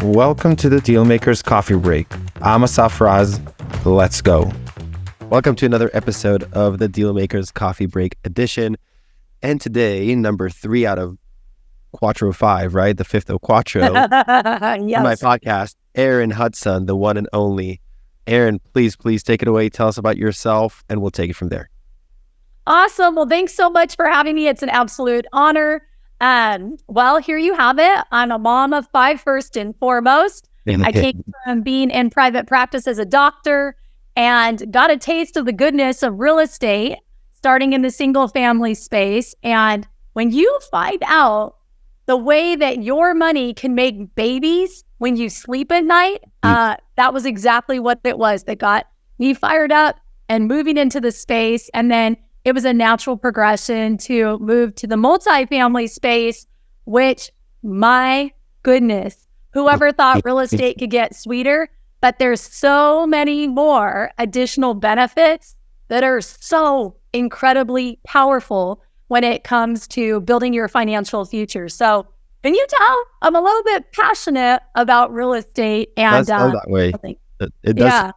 Welcome to the DealMakers Coffee Break. I'm Asaf Raz. Let's go. Welcome to another episode of the DealMakers Coffee Break edition. And today, number 3 out of Quattro 5, right? The 5th of Quattro. Yes. On my podcast, Erin Hudson, the one and only. Erin, please take it away. Tell us about yourself, and we'll take it from there. Awesome. Well, thanks so much for having me. It's an absolute honor. Well, here you have it. I'm a mom of 5 first and foremost. I came from being in private practice as a doctor and got a taste of the goodness of real estate, starting in the single family space. And when you find out the way that your money can make babies when you sleep at night, that was exactly what it was that got me fired up and moving into the space. And then it was a natural progression to move to the multifamily space, which, my goodness, whoever thought real estate could get sweeter, but there's so many more additional benefits that are so incredibly powerful when it comes to building your financial future. So can you tell I'm a little bit passionate about real estate? And that way. It does.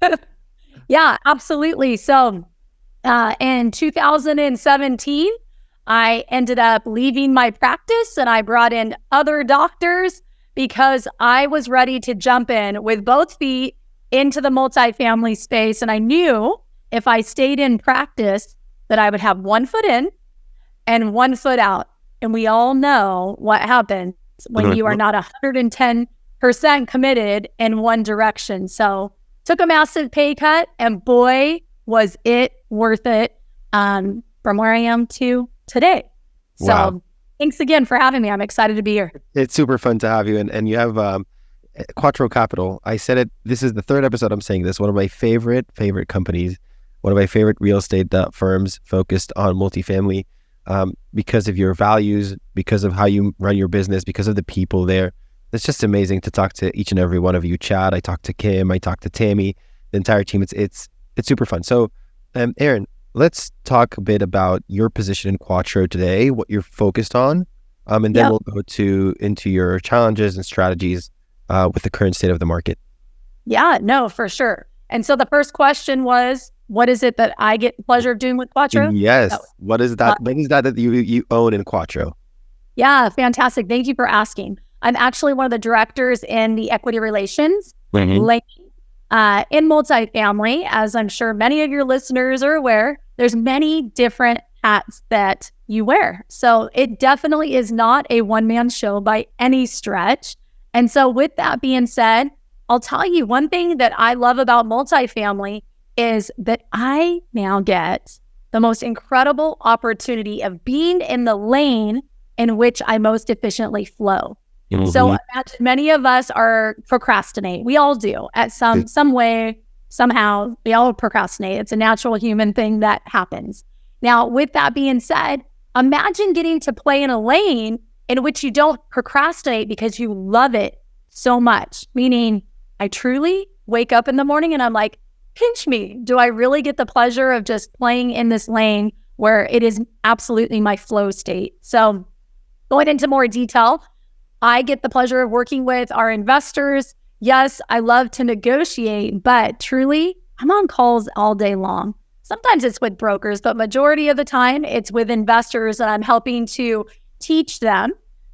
Yeah. Yeah, absolutely. So in 2017, I ended up leaving my practice and I brought in other doctors because I was ready to jump in with both feet into the multifamily space. And I knew if I stayed in practice that I would have 1 foot in and 1 foot out. And we all know what happens when you are not 110% committed in one direction. So took a massive pay cut, and boy, was it worth it from where I am to today. Wow. So thanks again for having me. I'm excited to be here. It's super fun to have you. And you have Quattro Capital. I said it, this is the 3rd episode I'm saying this. One of my favorite companies, one of my favorite real estate firms focused on multifamily because of your values, because of how you run your business, because of the people there. It's just amazing to talk to each and every one of you. Chad, I talked to Kim, I talked to Tammy, the entire team. It's super fun. So, Erin, let's talk a bit about your position in Quattro today, what you're focused on, and then we'll go into your challenges and strategies with the current state of the market. Yeah, no, for sure. And so the first question was, what is it that I get the pleasure of doing with Quattro? Yes. What is that? What is that you own in Quattro? Yeah, fantastic. Thank you for asking. I'm actually one of the directors in the equity relations lane in multifamily. As I'm sure many of your listeners are aware, there's many different hats that you wear. So it definitely is not a one-man show by any stretch. And so with that being said, I'll tell you one thing that I love about multifamily is that I now get the most incredible opportunity of being in the lane in which I most efficiently flow. Mm-hmm. So imagine many of us are procrastinate. We all do at some way, somehow. We all procrastinate. It's a natural human thing that happens. Now, with that being said, imagine getting to play in a lane in which you don't procrastinate because you love it so much. Meaning, I truly wake up in the morning and I'm like, pinch me. Do I really get the pleasure of just playing in this lane where it is absolutely my flow state? So going into more detail, I get the pleasure of working with our investors. Yes, I love to negotiate, but truly, I'm on calls all day long. Sometimes it's with brokers, but majority of the time, it's with investors, and I'm helping to teach them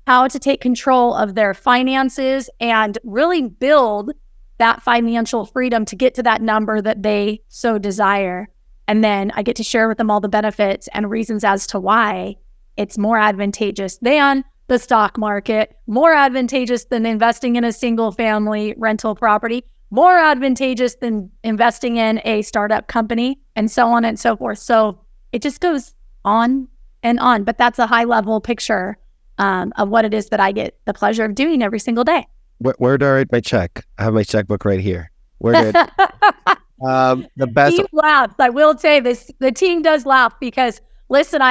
how to take control of their finances and really build that financial freedom to get to that number that they so desire. And then I get to share with them all the benefits and reasons as to why it's more advantageous than the stock market, more advantageous than investing in a single family rental property, more advantageous than investing in a startup company, and so on and so forth. So it just goes on and on, but that's a high level picture of what it is that I get the pleasure of doing every single day. Where do I write my check? I have my checkbook right here. Where did the best team laughs. I will say this, the team does laugh because listen,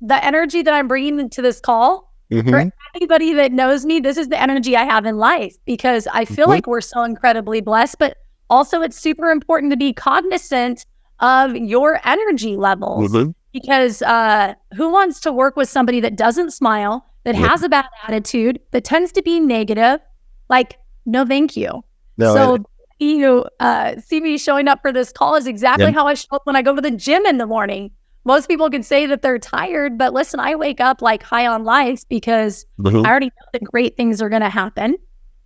the energy that I'm bringing to this call, for anybody that knows me, this is the energy I have in life because I feel like we're so incredibly blessed, but also it's super important to be cognizant of your energy levels because who wants to work with somebody that doesn't smile, that has a bad attitude, that tends to be negative, Like, no, thank you. No, So you see me showing up for this call is exactly how I show up when I go to the gym in the morning. Most people can say that they're tired, but listen, I wake up like high on life because I already know that great things are going to happen.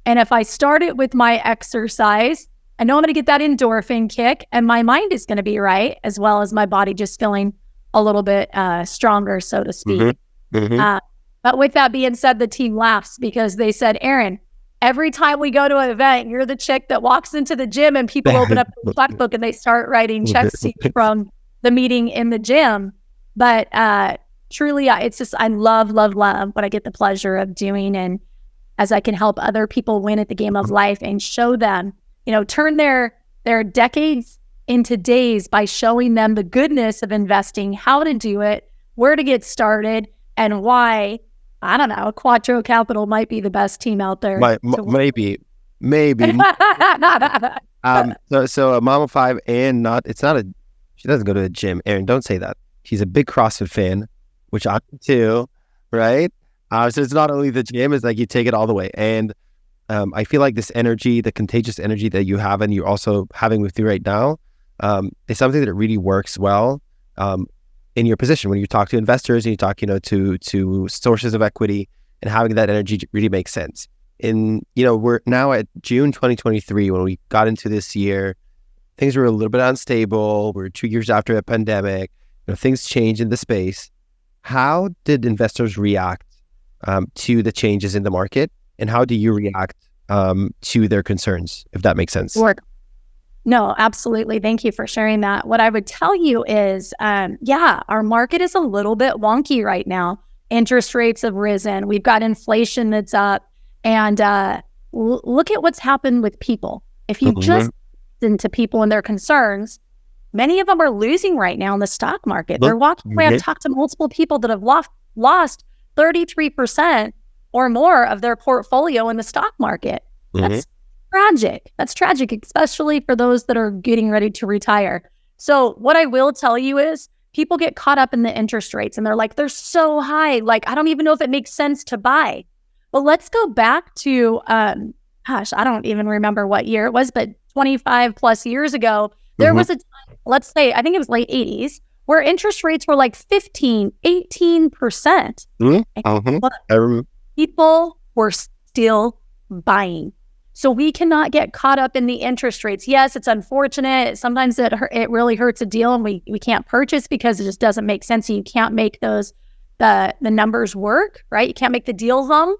And if I start it with my exercise, I know I'm going to get that endorphin kick and my mind is going to be right, as well as my body just feeling a little bit stronger, so to speak. But with that being said, the team laughs because they said, Erin, every time we go to an event, you're the chick that walks into the gym and people open up the checkbook and they start writing checks to you from the meeting in the gym. But truly, it's just, I love what I get the pleasure of doing. And as I can help other people win at the game of life and show them, turn their decades into days by showing them the goodness of investing, how to do it, where to get started, and why, I don't know, Quattro Capital might be the best team out there. Maybe. So a mom of five and she doesn't go to a gym. Erin, don't say that. She's a big CrossFit fan, which I'm too, right? So it's not only the gym, it's like you take it all the way. And I feel like this energy, the contagious energy that you have and you're also having with you right now, is something that really works well in your position when you talk to investors and you talk, to sources of equity, and having that energy really makes sense. We're now at June 2023 when we got into this year. Things were a little bit unstable. We're 2 years after a pandemic. Things change in the space. How did investors react to the changes in the market, and how do you react to their concerns, if that makes sense? No, absolutely. Thank you for sharing that. What I would tell you is, our market is a little bit wonky right now. Interest rates have risen. We've got inflation that's up. And look at what's happened with people. If you just listen to people and their concerns, many of them are losing right now in the stock market. They're walking away. I've talked to multiple people that have lost 33% or more of their portfolio in the stock market. That's tragic. That's tragic, especially for those that are getting ready to retire. So what I will tell you is people get caught up in the interest rates and they're like, they're so high. Like, I don't even know if it makes sense to buy. But let's go back to, I don't even remember what year it was, but 25 plus years ago, there was a time, let's say, I think it was late 80s, where interest rates were like 15, 18%. People were still buying. So we cannot get caught up in the interest rates. Yes, it's unfortunate. Sometimes it really hurts a deal and we can't purchase because it just doesn't make sense. You can't make the numbers work, right? You can't make the deals on them.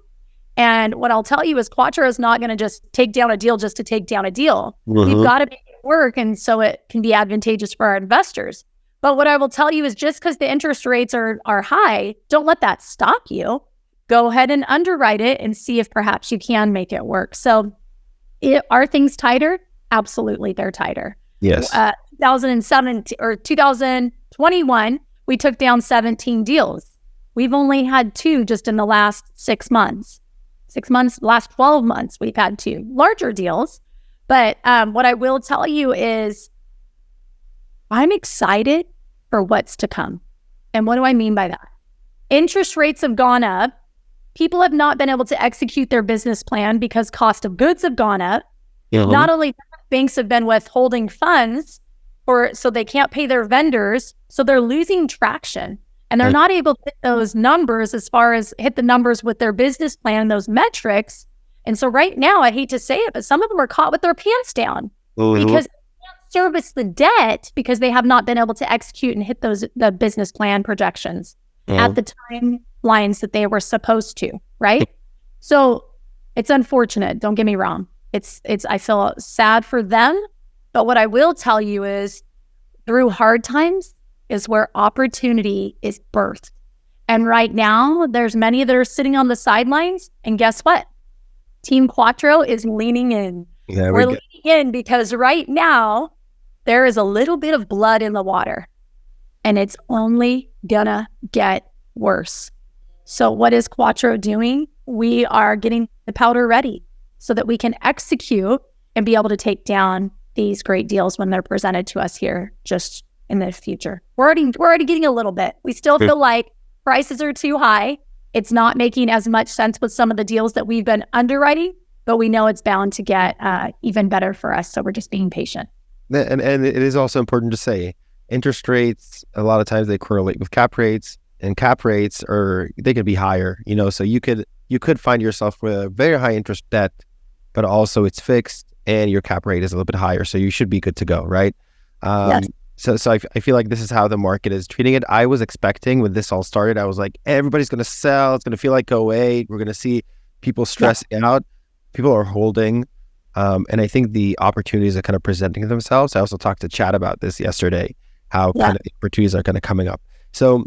And what I'll tell you is Quattro is not going to just take down a deal just to take down a deal. We've got to make it work, and so it can be advantageous for our investors. But what I will tell you is just because the interest rates are high, don't let that stop you. Go ahead and underwrite it and see if perhaps you can make it work. So are things tighter? Absolutely, they're tighter. Yes. 2017 or 2021, we took down 17 deals. We've only had 2 just in the last 6 months. Last 12 months, we've had 2 larger deals. But what I will tell you is I'm excited for what's to come. And what do I mean by that? Interest rates have gone up. People have not been able to execute their business plan because cost of goods have gone up. Not only that, banks have been withholding funds so they can't pay their vendors. So they're losing traction. And they're not able to hit those numbers as far as hit the numbers with their business plan, those metrics. And so right now, I hate to say it, but some of them are caught with their pants down because they can't service the debt because they have not been able to execute and hit the business plan projections at the timelines that they were supposed to, right? So it's unfortunate. Don't get me wrong. I feel sad for them. But what I will tell you is through hard times, is where opportunity is birthed. And right now, there's many that are sitting on the sidelines. And guess what? Team Quattro is leaning in. We're leaning in because right now, there is a little bit of blood in the water. And it's only gonna get worse. So what is Quattro doing? We are getting the powder ready so that we can execute and be able to take down these great deals when they're presented to us here just in the future. We're already getting a little bit. We still feel like prices are too high. It's not making as much sense with some of the deals that we've been underwriting, but we know it's bound to get even better for us. So we're just being patient. And it is also important to say, interest rates, a lot of times they correlate with cap rates, and cap rates they could be higher, so you could find yourself with a very high interest debt, but also it's fixed and your cap rate is a little bit higher. So you should be good to go, right? Yes. So I feel like this is how the market is treating it. I was expecting when this all started, I was like, everybody's going to sell. It's going to feel like 08. We're going to see people stressing out. People are holding. And I think the opportunities are kind of presenting themselves. I also talked to Chad about this yesterday, how kind of the opportunities are kind of coming up. So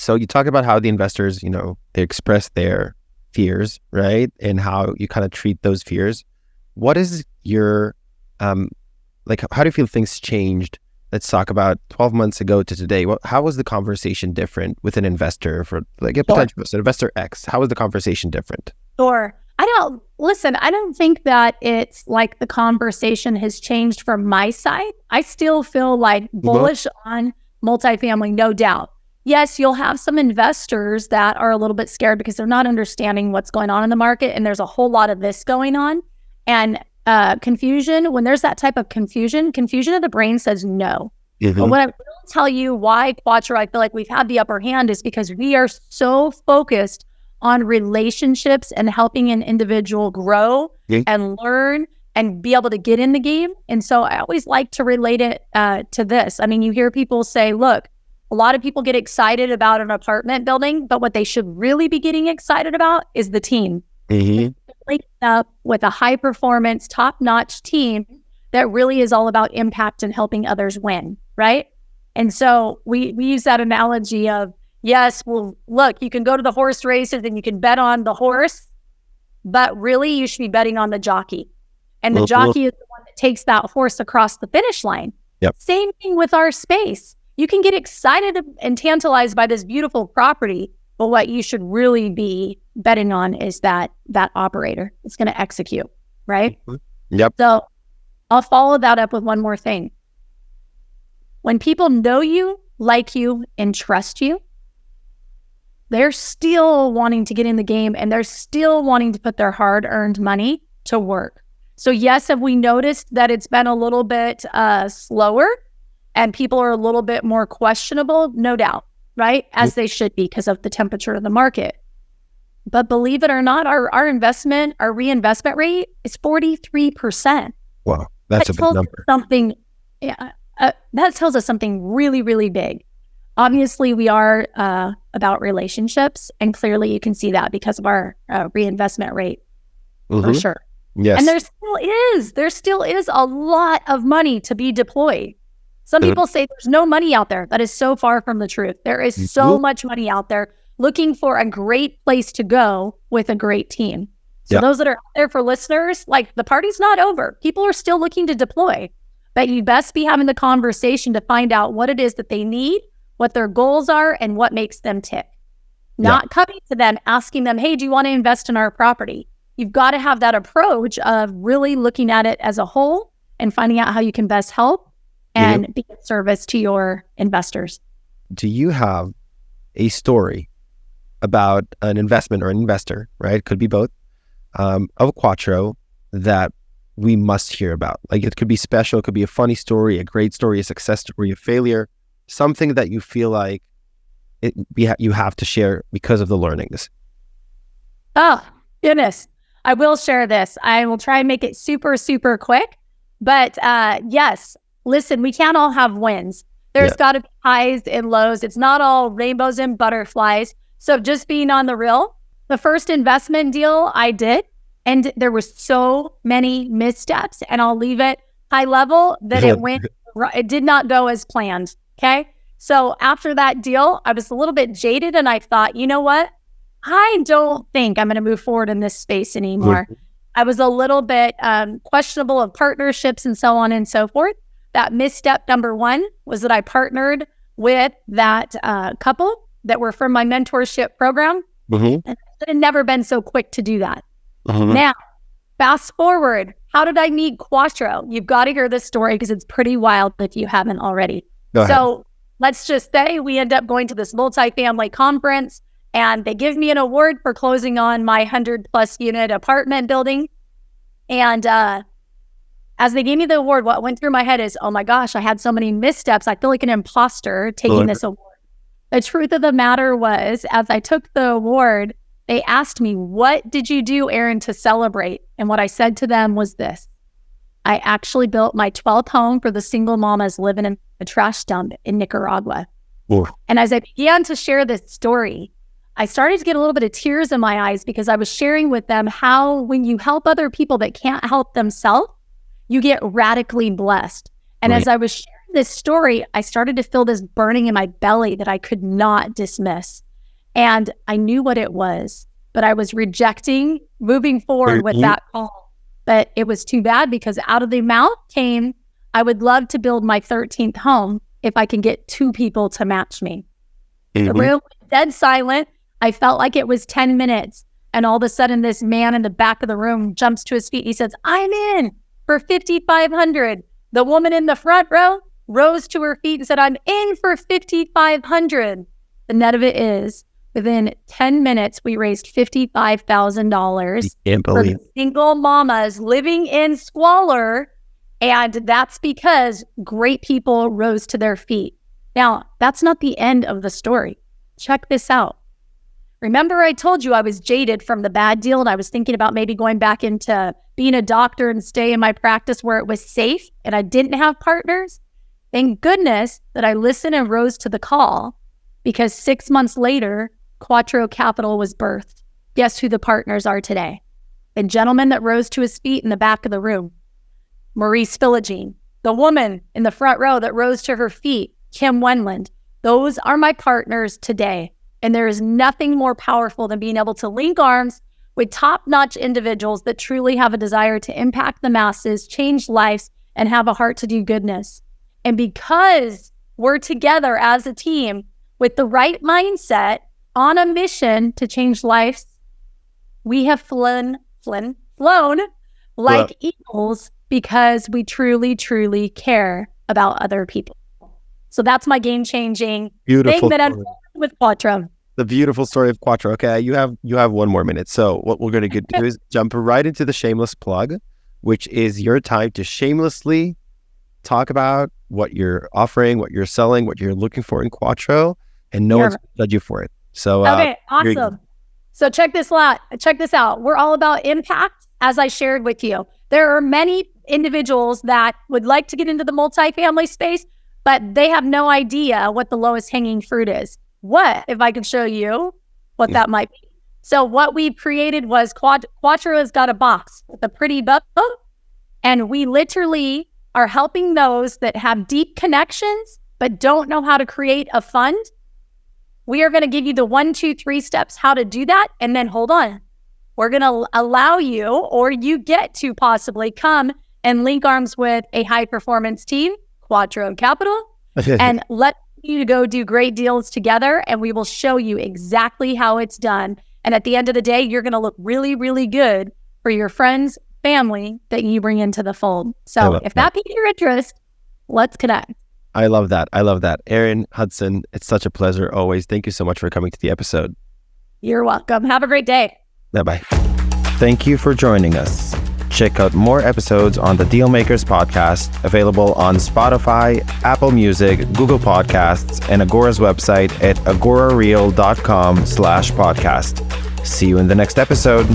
you talk about how the investors, they express their fears, right? And how you kind of treat those fears. What is your, how do you feel things changed? Let's talk about 12 months ago to today. How was the conversation different with an investor for like a potential investor X? How was the conversation different? Sure. I don't think that it's like the conversation has changed from my side. I still feel like bullish on multifamily, no doubt. Yes, you'll have some investors that are a little bit scared because they're not understanding what's going on in the market. And there's a whole lot of this going on. And confusion, when there's that type of confusion of the brain says no. Mm-hmm. But what I will tell you why Quattro, I feel like we've had the upper hand is because we are so focused on relationships and helping an individual grow and learn and be able to get in the game. And so I always like to relate it to this. I mean, you hear people say, look, a lot of people get excited about an apartment building, but what they should really be getting excited about is the team. Mm-hmm. Up with a high performance, top-notch team that really is all about impact and helping others win, right? And so we use that analogy of, yes, well, look, you can go to the horse races and you can bet on the horse, but really you should be betting on the jockey. And the jockey is the one that takes that horse across the finish line. Yep. Same thing with our space. You can get excited and tantalized by this beautiful property, but what you should really be betting on is that operator is going to execute, right? Yep. So I'll follow that up with one more thing. When people know you, like you, and trust you, they're still wanting to get in the game and they're still wanting to put their hard-earned money to work. So yes, have we noticed that it's been a little bit slower and people are a little bit more questionable? No doubt, right? As they should be because of the temperature of the market. But believe it or not, our reinvestment rate is 43%. Wow, that's a big number. That tells us something really, really big. Obviously, we are about relationships, and clearly you can see that because of our reinvestment rate, for sure. Yes. And there still is a lot of money to be deployed. Some people say there's no money out there. That is so far from the truth. There is so much money out there looking for a great place to go with a great team. So those that are out there for listeners, like the party's not over. People are still looking to deploy, but you best be having the conversation to find out what it is that they need, what their goals are, and what makes them tick. Not coming to them, asking them, hey, do you want to invest in our property? You've got to have that approach of really looking at it as a whole and finding out how you can best help and be of service to your investors. Do you have a story about an investment or an investor, right? Could be both, of Quattro that we must hear about? Like it could be special, it could be a funny story, a great story, a success story, a failure, something that you feel like you have to share because of the learnings. Oh, goodness. I will share this. I will try and make it super, super quick. But yes, listen, we can't all have wins. There's got to be highs and lows. It's not all rainbows and butterflies. So just being on the real, the first investment deal I did, and there was so many missteps, and I'll leave it high level that it did not go as planned. Okay. So after that deal, I was a little bit jaded and I thought, you know what? I don't think I'm going to move forward in this space anymore. I was a little bit questionable of partnerships and so on and so forth. That misstep number one was that I partnered with that couple that were from my mentorship program. And I should have never been so quick to do that. Now, fast forward, how did I meet Quattro? You've got to hear this story because it's pretty wild if you haven't already. So let's just say we end up going to this multifamily conference and they give me an award for closing on my 100+ unit apartment building. And as they gave me the award, what went through my head is, oh my gosh, I had so many missteps. I feel like an imposter taking this award. The truth of the matter was, as I took the award, they asked me, what did you do, Erin, to celebrate? And what I said to them was this: I actually built my 12th home for the single mamas living in a trash dump in Nicaragua. Ooh. And as I began to share this story, I started to get a little bit of tears in my eyes, because I was sharing with them how when you help other people that can't help themselves, you get radically blessed. And Right. as I was sharing this story, I started to feel this burning in my belly that I could not dismiss. And I knew what it was, but I was rejecting moving forward with that call. But it was too bad, because out of the mouth came, I would love to build my 13th home if I can get 2 people to match me. The room was dead silent. I felt like it was 10 minutes. And all of a sudden, this man in the back of the room jumps to his feet. He says, I'm in for $5,500. The woman in the front row rose to her feet and said, I'm in for $5,500. The net of it is, within 10 minutes, we raised $55,000 for single mamas living in squalor. And that's because great people rose to their feet. Now, that's not the end of the story. Check this out. Remember, I told you I was jaded from the bad deal, and I was thinking about maybe going back into being a doctor and stay in my practice where it was safe and I didn't have partners? Thank goodness that I listened and rose to the call, because 6 months later, Quattro Capital was birthed. Guess who the partners are today? The gentleman that rose to his feet in the back of the room, Maurice Philogene. The woman in the front row that rose to her feet, Kim Wenland. Those are my partners today. And there is nothing more powerful than being able to link arms with top-notch individuals that truly have a desire to impact the masses, change lives, and have a heart to do goodness. And because we're together as a team with the right mindset on a mission to change lives, we have flown like eagles, because we truly, truly care about other people. So that's my game-changing thing that I'm with Quattro. The beautiful story of Quattro. Okay, you have 1 more minute. So what we're going to do is jump right into the shameless plug, which is your time to shamelessly talk about what you're offering, what you're selling, what you're looking for in Quattro, and no one's going to judge you for it. So okay, awesome. So check this out. We're all about impact, as I shared with you. There are many individuals that would like to get into the multifamily space, but they have no idea what the lowest hanging fruit is. What if I could show you what that might be? So what we created was Quattro has got a box with a pretty bow, and we literally are helping those that have deep connections but don't know how to create a fund. We are going to give you the 1, 2, 3 steps how to do that. And then hold on. We're going to allow you, or you get to possibly come and link arms with a high performance team, Quattro Capital, and let you to go do great deals together, and we will show you exactly how it's done. And at the end of the day, you're going to look really, really good for your friends, family that you bring into the fold. So if that piques your interest, let's connect. I love that. Erin Hudson, it's such a pleasure always. Thank you so much for coming to the episode. You're welcome. Have a great day. Bye-bye. Thank you for joining us. Check out more episodes on the DealMakers podcast, available on Spotify, Apple Music, Google Podcasts, and Agora's website at agorareal.com/podcast. See you in the next episode.